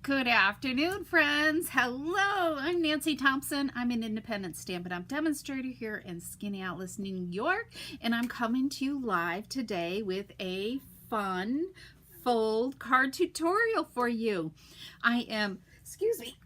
Good afternoon, friends. Hello, I'm Nancy Thompson. I'm an independent Stampin' Up! Demonstrator here in Skaneateles, New York, and I'm coming to you live today with a fun fold card tutorial for you. Excuse me.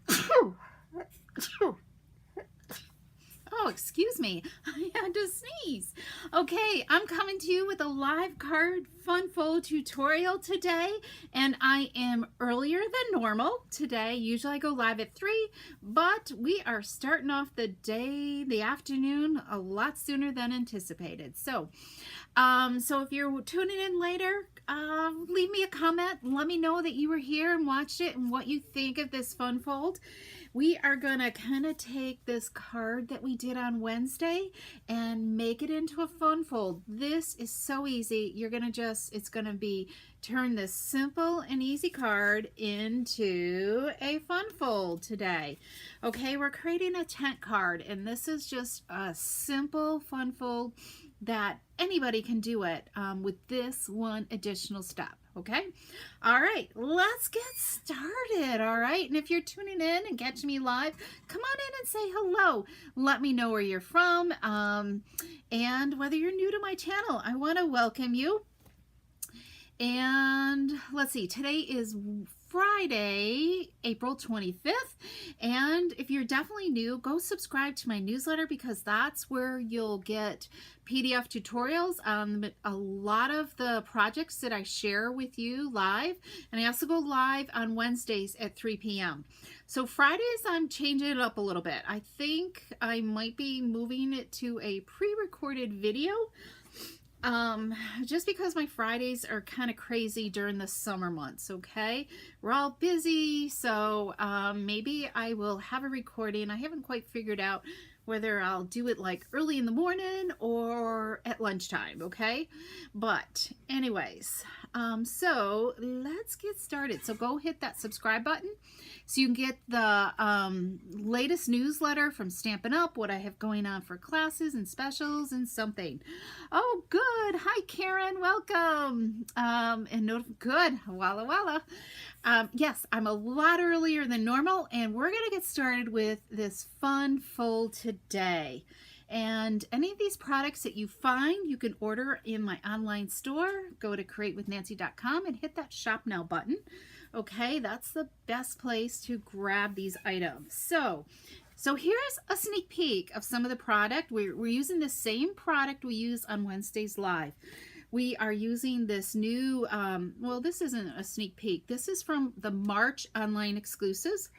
Oh, excuse me. I had to sneeze. Okay, I'm coming to you with a live card fun fold tutorial today, and I am earlier than normal today. Usually I go live at 3, but we are starting off the day, the afternoon, a lot sooner than anticipated. So if you're tuning in later, leave me a comment. Let me know that you were here and watched it and what you think of this fun fold. We are going to kind of take this card that we did on Wednesday and make it into a fun fold. This is so easy. You're going to it's going to be turn this simple and easy card into a fun fold today. Okay, we're creating a tent card, and this is just a simple fun fold that anybody can do it with this one additional step. Okay, all right, let's get started. All right, and if you're tuning in and catching me live, come on in and say hello. Let me know where you're from and whether you're new to my channel. I want to welcome you. And let's see, today is Friday, April 25th, and if you're definitely new, go subscribe to my newsletter, because that's where you'll get PDF tutorials on a lot of the projects that I share with you live, and I also go live on Wednesdays at 3 p.m. So Fridays, I'm changing it up a little bit. I think I might be moving it to a pre-recorded video, just because my Fridays are kind of crazy during the summer months. Okay, we're all busy, so maybe I will have a recording. I haven't quite figured out whether I'll do it like early in the morning or at lunchtime. Okay, but anyways, so let's get started. So go hit that subscribe button so you can get the latest newsletter from Stampin' Up!, what I have going on for classes and specials and something. Oh, good. Hi, Karen. Welcome. Good. Walla walla. Yes, I'm a lot earlier than normal, and we're going to get started with this fun fold today. And any of these products that you find, you can order in my online store. Go to createwithnancy.com and hit that shop now button. Okay, that's the best place to grab these items. So here's a sneak peek of some of the product. We're using the same product we use on Wednesdays live. We are using this new, well, this isn't a sneak peek. This is from the March online exclusives.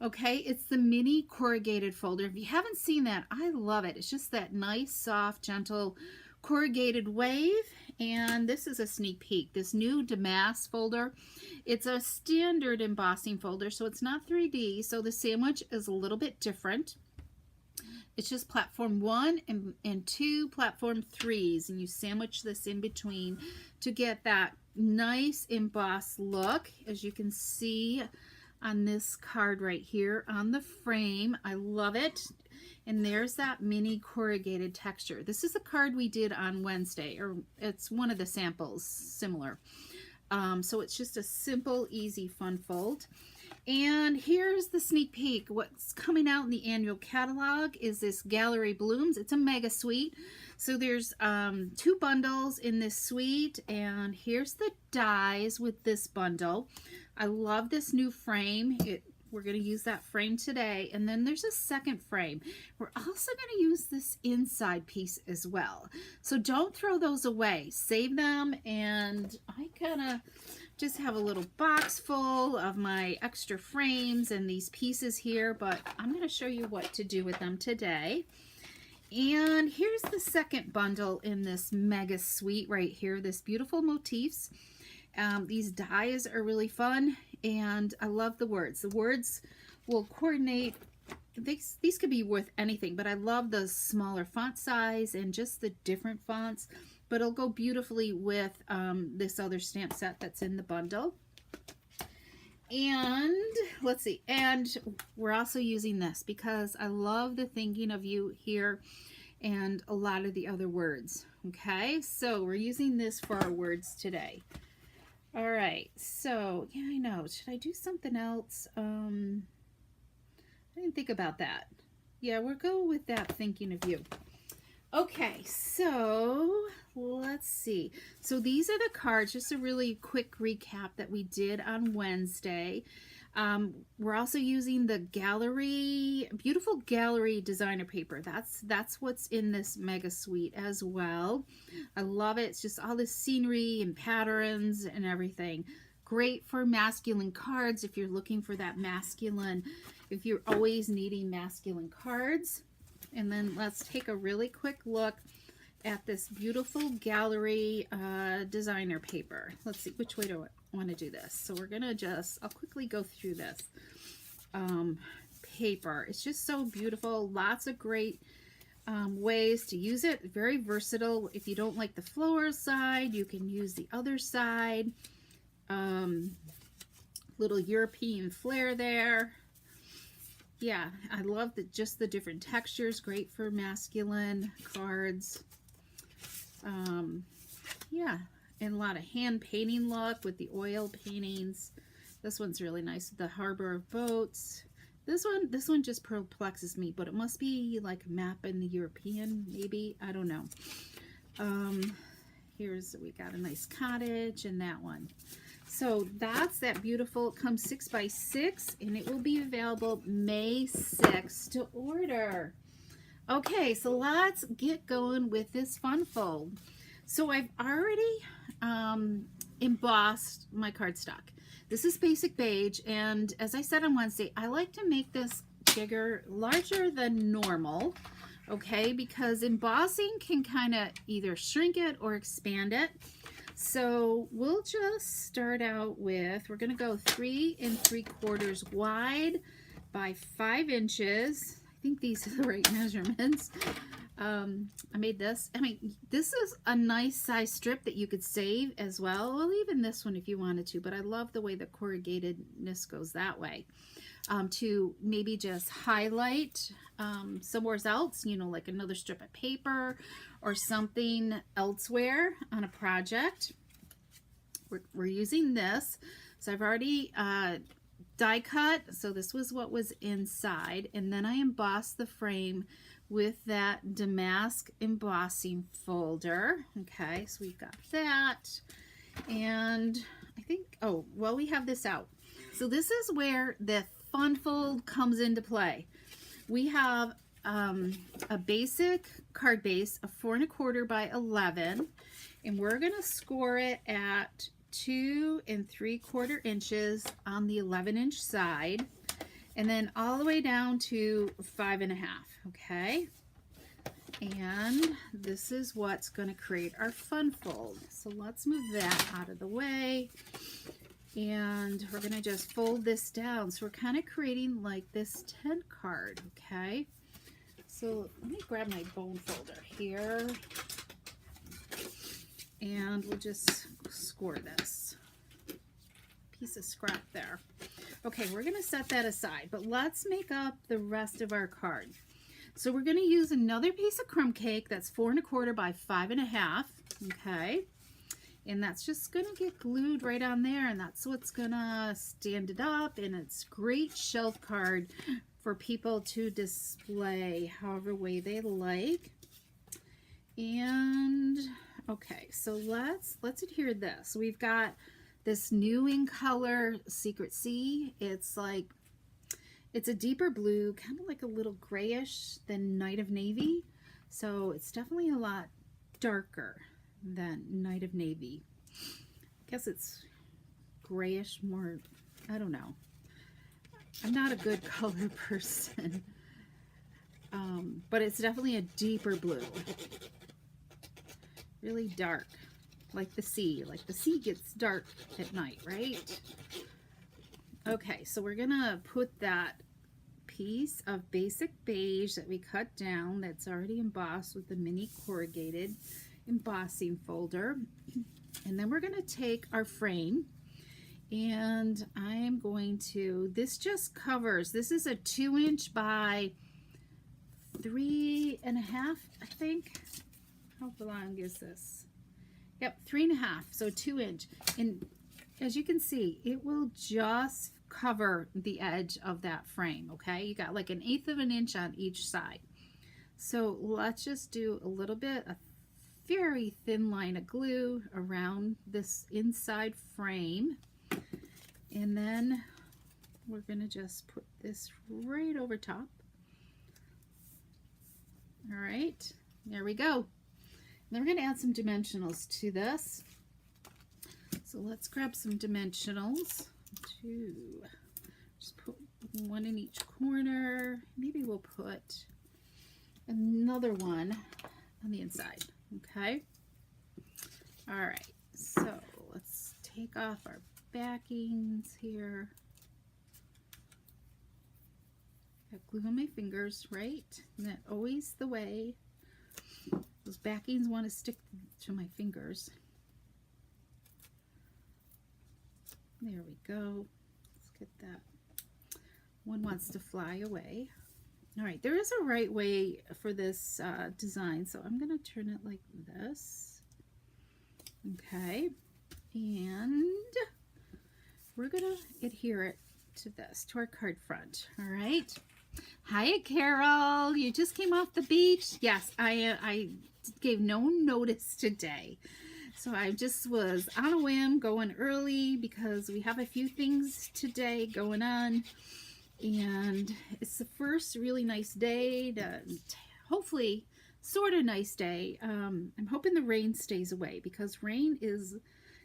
Okay, it's the mini corrugated folder. If you haven't seen that, I love it. It's just that nice, soft, gentle corrugated wave. And this is a sneak peek. This new Damask folder. It's a standard embossing folder, so it's not 3D. So the sandwich is a little bit different. It's just platform 1 and 2 platform 3s, and you sandwich this in between to get that nice embossed look, as you can see on this card right here on the frame. I love it. And there's that mini corrugated texture. This is a card we did on Wednesday, or it's one of the samples similar. So it's just a simple, easy, fun fold. And here's the sneak peek. What's coming out in the annual catalog is this Gallery Blooms. It's a mega suite. So there's 2 bundles in this suite, and here's the dies with this bundle. I love this new frame. We're going to use that frame today, and then there's a second frame. We're also going to use this inside piece as well. So don't throw those away. Save them, and I kind of just have a little box full of my extra frames and these pieces here, but I'm going to show you what to do with them today. And here's the second bundle in this mega suite right here, this beautiful motifs. These dies are really fun, and I love the words. The words will coordinate. These could be worth anything, but I love the smaller font size and just the different fonts. But it'll go beautifully with this other stamp set that's in the bundle. And let's see, and we're also using this because I love the thinking of you here and a lot of the other words. Okay, so we're using this for our words today. All right, so yeah, I know. Should I do something else? I didn't think about that. Yeah, we'll go with that, thinking of you. Okay, so let's see. So these are the cards, just a really quick recap that we did on Wednesday. We're also using the gallery, beautiful gallery designer paper. That's what's in this mega suite as well. I love it. It's just all this scenery and patterns and everything. Great for masculine cards if you're looking for that masculine, if you're always needing masculine cards. And then let's take a really quick look at this beautiful gallery designer paper. Let's see, which way do I want to do this? So we're gonna I'll quickly go through this paper. It's just so beautiful. Lots of great ways to use it. Very versatile. If you don't like the floral side, you can use the other side. Little European flair there. Yeah, I love just the different textures. Great for masculine cards. Yeah, and a lot of hand painting look with the oil paintings. This one's really nice. The Harbor of Boats. This one just perplexes me, but it must be like a map in the European, maybe. I don't know. We got a nice cottage and that one. So that's that beautiful. It comes 6x6 and it will be available May 6th to order. Okay, so let's get going with this fun fold. So I've already embossed my cardstock. This is basic beige, and as I said on Wednesday, I like to make this larger than normal, okay, because embossing can kind of either shrink it or expand it. So we'll just start out with, we're going to go 3 3/4 wide by 5 inches. I think these are the right measurements. I made this. I mean, this is a nice size strip that you could save as well. Well, even this one if you wanted to, but I love the way the corrugatedness goes that way. To maybe just highlight somewhere else, you know, like another strip of paper or something elsewhere on a project. We're using this. So I've already die cut. So this was what was inside. And then I embossed the frame with that damask embossing folder. Okay, so we've got that. And I think, oh, well, we have this out. So this is where the fun fold comes into play. We have a basic card base of 4 1/4 by 11, and we're going to score it at 2 3/4 inches on the 11-inch side, and then all the way down to 5 1/2. Okay, and this is what's going to create our fun fold. So let's move that out of the way. And we're going to just fold this down. So we're kind of creating like this tent card, okay? So let me grab my bone folder here. And we'll just score this. Piece of scrap there. Okay, we're going to set that aside. But let's make up the rest of our card. So we're going to use another piece of crumb cake that's 4 1/4 by 5 1/2, okay? And that's just going to get glued right on there, and that's what's going to stand it up. And it's great shelf card for people to display however way they like. And okay, so let's adhere this. We've got this new in color Secret Sea. It's a deeper blue, kind of like a little grayish than Night of Navy. So it's definitely a lot darker than Night of Navy. I guess it's grayish, more, I don't know. I'm not a good color person. But it's definitely a deeper blue. Really dark, like the sea. Like the sea gets dark at night, right? Okay, so we're gonna put that piece of basic beige that we cut down that's already embossed with the mini corrugated embossing folder, and then we're going to take our frame, and I am going to, this just covers, this is a 2-inch by 3 1/2, I think. How long is this? Yep, 3 1/2, so 2 inch. And as you can see, it will just cover the edge of that frame, okay? You got like 1/8 of an inch on each side. So let's just do a little bit, a very thin line of glue around this inside frame. And then we're gonna just put this right over top. All right, there we go. And then we're gonna add some dimensionals to this. So let's grab some dimensionals. Just put one in each corner. Maybe we'll put another one on the inside, okay? All right, so let's take off our backings here. Got glue on my fingers, right? Isn't that always the way? Those backings want to stick to my fingers. There we go. Let's get that. One wants to fly away. All right, there is a right way for this design, so I'm going to turn it like this. Okay, and we're going to adhere it to this, to our card front. All right. Hi, Carol. You just came off the beach? Yes, I gave no notice today. So I just was on a whim going early because we have a few things today going on. And it's the first really nice day, hopefully sort of nice day. I'm hoping the rain stays away because rain is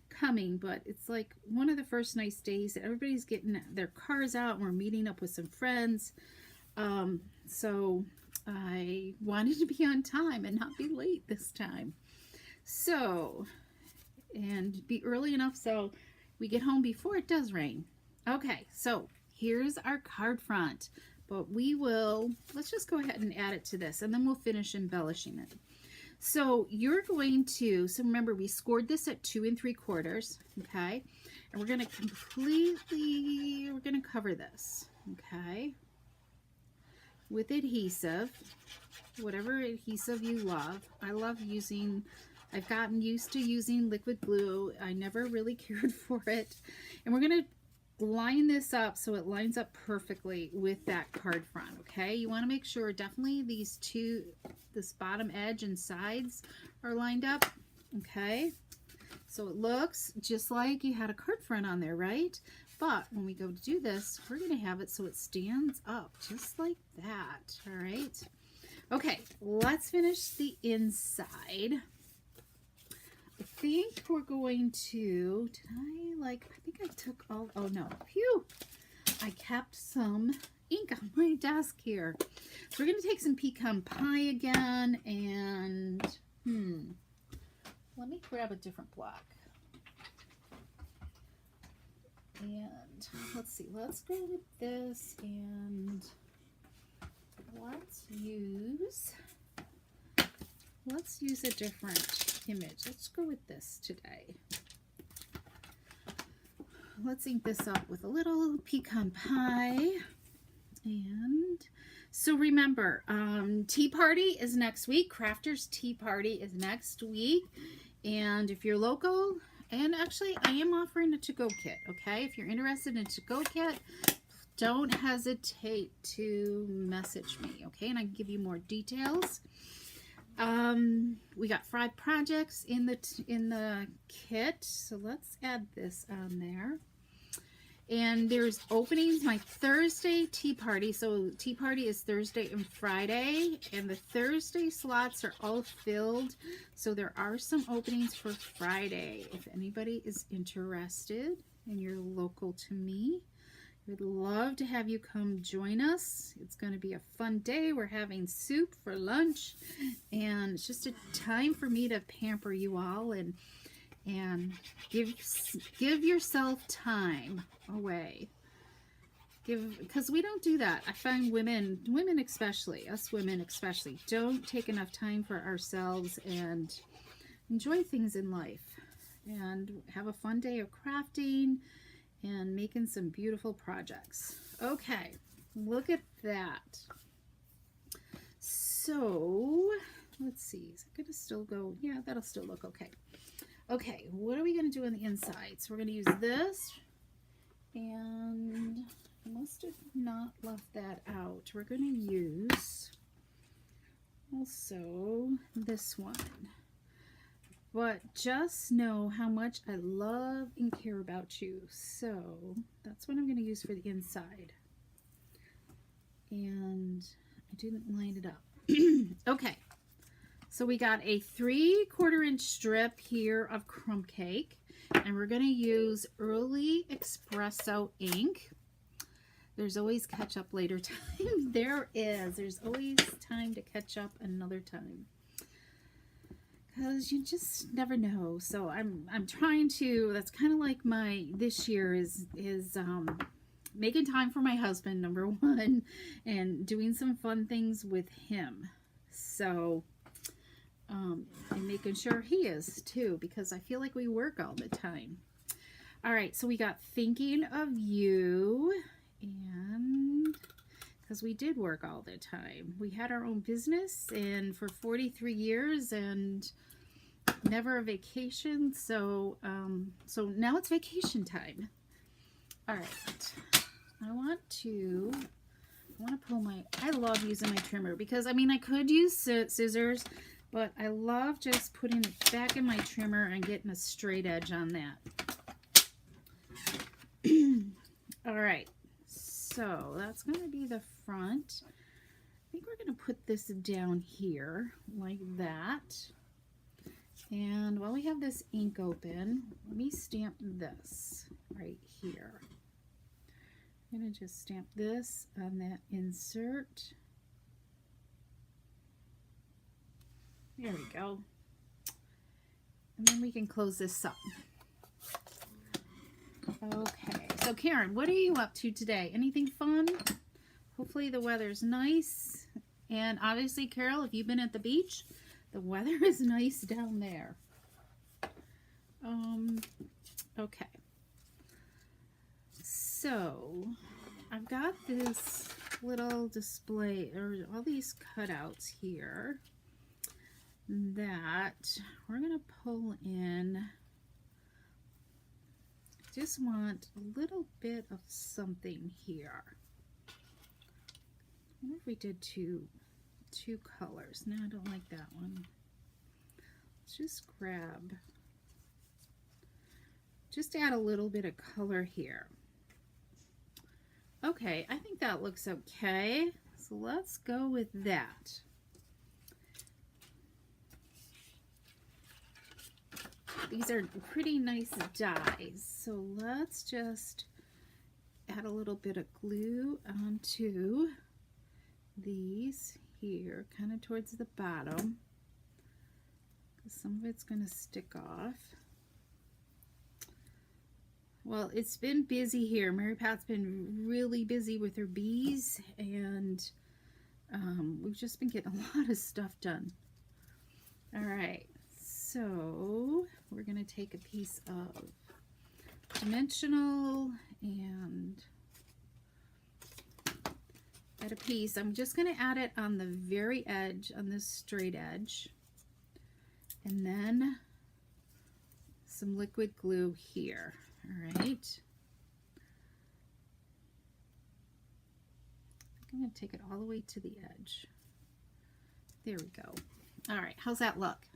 coming, but it's like one of the first nice days that everybody's getting their cars out and we're meeting up with some friends. So I wanted to be on time and not be late this time. So, and be early enough so we get home before it does rain. Okay, so here's our card front, but let's just go ahead and add it to this and then we'll finish embellishing it. So you're going to, so remember we scored this at 2 3/4, okay? And we're going to cover this, okay? With adhesive, whatever adhesive you love. I've gotten used to using liquid glue. I never really cared for it. And we're going to line this up so it lines up perfectly with that card front, okay? You want to make sure definitely this bottom edge and sides are lined up, okay? So it looks just like you had a card front on there, right? But when we go to do this, we're going to have it so it stands up just like that, all right? Okay, let's finish the inside. I think we're going to, I think I took all, oh no, phew. I kept some ink on my desk here. So we're going to take some pecan pie again and, let me grab a different block. And let's see, let's go with this and let's use a different image. Let's go with this today. Let's ink this up with a little pecan pie. And so remember, tea party is next week. Crafters Tea Party is next week. And if you're local, and actually I am offering a to-go kit, okay? If you're interested in a to-go kit, don't hesitate to message me, okay? And I can give you more details. We got 5 projects in the kit, so let's add this on there. And there's openings, my Thursday tea party. So tea party is Thursday and Friday, and the Thursday slots are all filled. So there are some openings for Friday. If anybody is interested and you're local to me, we'd love to have you come join us. It's going to be a fun day. We're having soup for lunch, and it's just a time for me to pamper you all and give yourself time away. Because we don't do that. I find women especially, us women especially, don't take enough time for ourselves and enjoy things in life and have a fun day of crafting and making some beautiful projects. Okay, look at that. So let's see, is it gonna still go? Yeah, that'll still look okay. Okay, what are we going to do on the inside? So we're going to use this, and I must have not left that out. We're going to use also this one. But just know how much I love and care about you. So that's what I'm going to use for the inside. And I didn't line it up. Okay. So we got a 3/4 inch strip here of crumb cake. And we're going to use Early Espresso ink. There's always catch up later time. There is. There's always time to catch up another time. Because you just never know. So I'm trying to, that's kind of like my, this year is making time for my husband, number one, and doing some fun things with him. So, and making sure he is too, because I feel like we work all the time. All right, so we got Thinking of You, and because we did work all the time. We had our own business and for 43 years and never a vacation. So so now it's vacation time. All right. I want to pull my, I love using my trimmer because I mean I could use scissors, but I love just putting it back in my trimmer and getting a straight edge on that. All right. So that's going to be the front. I think we're going to put this down here like that. And while we have this ink open, let me stamp this right here. I'm going to just stamp this on that insert. There we go. And then we can close this up. Okay, so Karen, what are you up to today? Anything fun? Hopefully the weather's nice. And obviously, Carol, if you've been at the beach, the weather is nice down there. Okay. So, I've got this little display, or all these cutouts here that we're going to pull in. Just want a little bit of something here. I wonder if we did two colors. No, I don't like that one. Let's just grab, just add a little bit of color here. Okay, I think that looks okay. So let's go with that. These are pretty nice dies, so let's just add a little bit of glue onto these here, kind of towards the bottom, because some of it's going to stick off. Well, it's been busy here. Mary Pat's been really busy with her bees, and we've just been getting a lot of stuff done. All right. So we're going to take a piece of dimensional and add a piece. I'm just going to add it on the very edge, on this straight edge, and then some liquid glue here. All right. I'm going to take it all the way to the edge. There we go. All right. How's that look?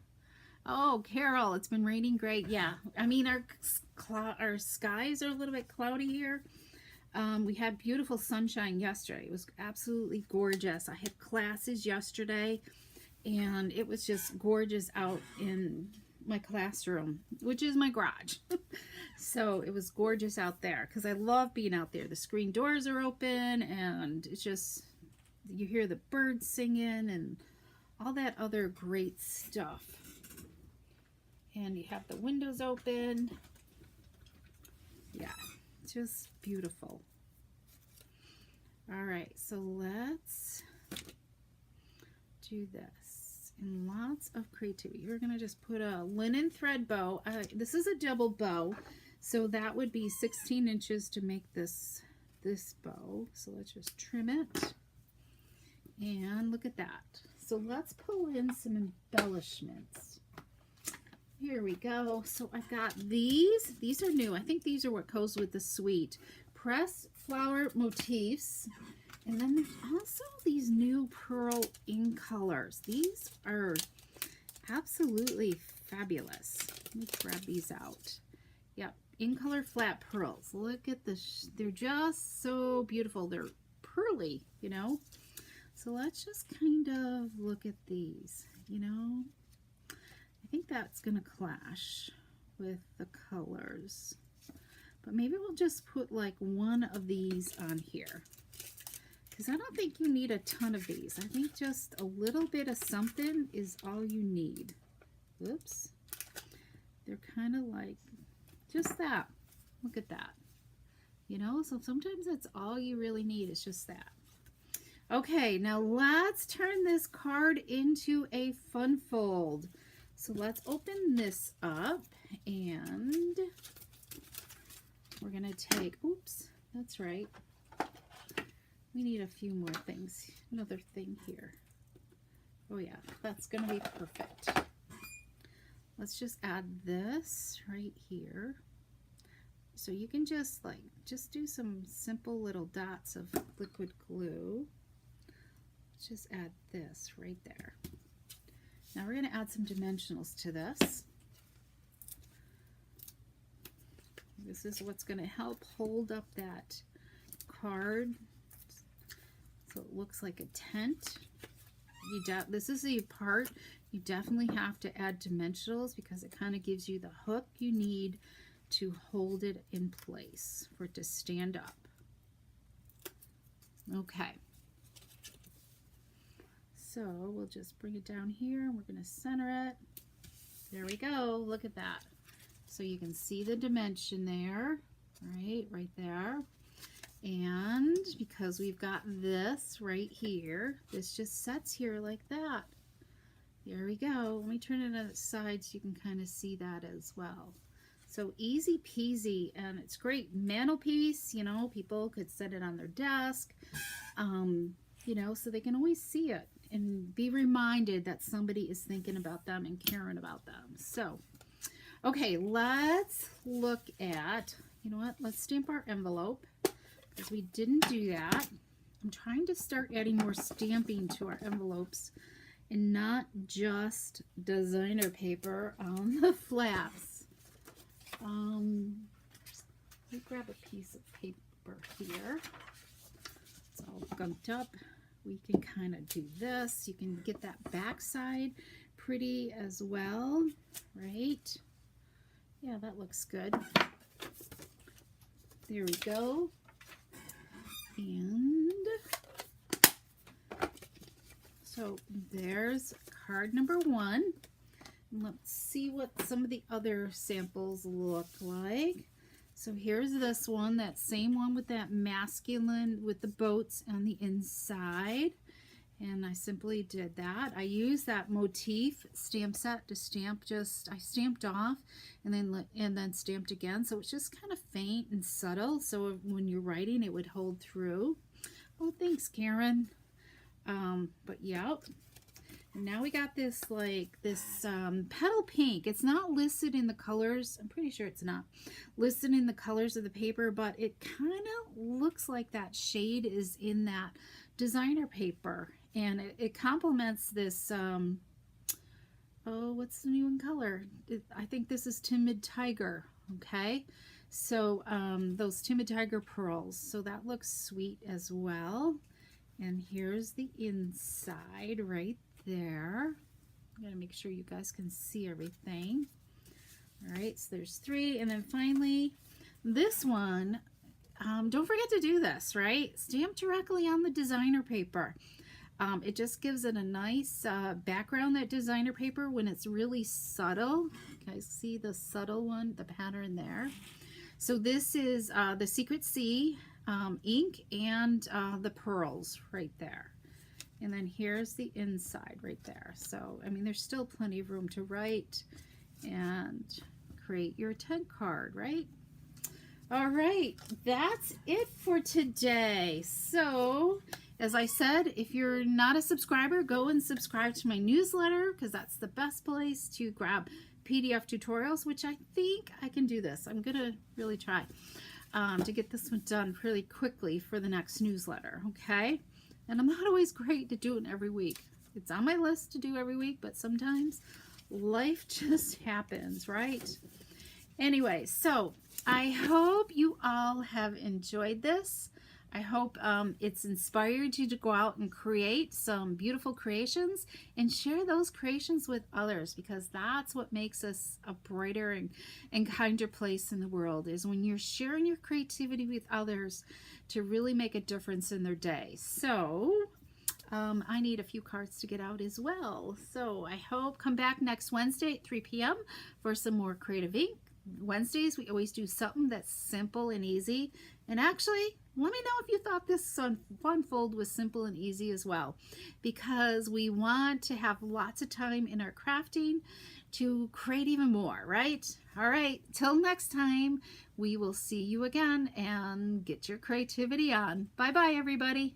Oh, Carol, it's been raining great. Yeah, I mean, our skies are a little bit cloudy here. We had beautiful sunshine yesterday. It was absolutely gorgeous. I had classes yesterday, and it was just gorgeous out in my classroom, which is my garage. So it was gorgeous out there because I love being out there. The screen doors are open, and it's just, you hear the birds singing and all that other great stuff. And you have the windows open. Yeah, just beautiful. All right, so let's do this. And lots of creativity. We're gonna just put a linen thread bow. This is a double bow, so that would be 16 inches to make this bow. So let's just trim it. And look at that. So let's pull in some embellishments. Here we go. So I've got these. These are new. I think these are what goes with the suite. Pressed flower motifs. And then there's also these new pearl ink colors. These are absolutely fabulous. Let me grab these out. Yep, in color flat pearls. Look at this. They're just so beautiful. They're pearly, you know. So let's just kind of look at these, you know. I think that's going to clash with the colors. But maybe we'll just put like one of these on here. Because I don't think you need a ton of these. I think just a little bit of something is all you need. Oops. They're kind of like just that. Look at that. You know, so sometimes that's all you really need is just that. Okay, now let's turn this card into a fun fold. So let's open this up and we're going to take, oops, that's right. We need a few more things. Another thing here. Oh yeah, that's going to be perfect. Let's just add this right here. So you can just do some simple little dots of liquid glue. Let's just add this right there. Now we're going to add some dimensionals to this. This is what's going to help hold up that card so it looks like a tent. This is the part you definitely have to add dimensionals because it kind of gives you the hook you need to hold it in place for it to stand up. Okay. So we'll just bring it down here and we're going to center it. There we go. Look at that. So you can see the dimension there, right there. And because we've got this right here, this just sets here like that. There we go. Let me turn it on its side so you can kind of see that as well. So easy peasy, and it's great mantelpiece, you know, people could set it on their desk, you know, so they can always see it and be reminded that somebody is thinking about them and caring about them. So, okay, let's look at, you know what, let's stamp our envelope because we didn't do that. I'm trying to start adding more stamping to our envelopes and not just designer paper on the flaps. Let me grab a piece of paper here. It's all gunked up. We can kind of do this. You can get that back side pretty as well, right? Yeah, that looks good. There we go. And so there's card number 1. Let's see what some of the other samples look like. So here's this one, that same one with that masculine with the boats on the inside. And I simply did that. I used that motif stamp set to stamp I stamped off and then stamped again. So it's just kind of faint and subtle. So when you're writing, it would hold through. Oh, thanks, Karen. But yeah. And now we got this petal pink. It's not listed in the colors. I'm pretty sure it's not listed in the colors of the paper, but it kind of looks like that shade is in that designer paper. And it complements this, oh, what's the new in color? I think this is Timid Tiger, okay? So those Timid Tiger pearls. So that looks sweet as well. And here's the inside right there. I'm going to make sure you guys can see everything. All right, so there's 3. And then finally, this one, don't forget to do this, right? Stamp directly on the designer paper. It just gives it a nice background, that designer paper, when it's really subtle. You guys see the subtle one, the pattern there. So this is the Secret Sea ink and the pearls right there. And then here's the inside right there. So, I mean, there's still plenty of room to write and create your tent card, right? All right, that's it for today. So, as I said, if you're not a subscriber, go and subscribe to my newsletter because that's the best place to grab PDF tutorials, which I think I can do this. I'm going to really try to get this one done pretty quickly for the next newsletter, okay? And I'm not always great to do it every week. It's on my list to do every week, but sometimes life just happens, right? Anyway, so I hope you all have enjoyed this. I hope it's inspired you to go out and create some beautiful creations and share those creations with others, because that's what makes us a brighter and kinder place in the world, is when you're sharing your creativity with others to really make a difference in their day. So I need a few cards to get out as well. So I hope come back next Wednesday at 3 p.m. for some more Creative Ink. Wednesdays, we always do something that's simple and easy. And actually, let me know if you thought this fun fold was simple and easy as well, because we want to have lots of time in our crafting to create even more, right? All right, till next time, we will see you again, and get your creativity on. Bye-bye, everybody.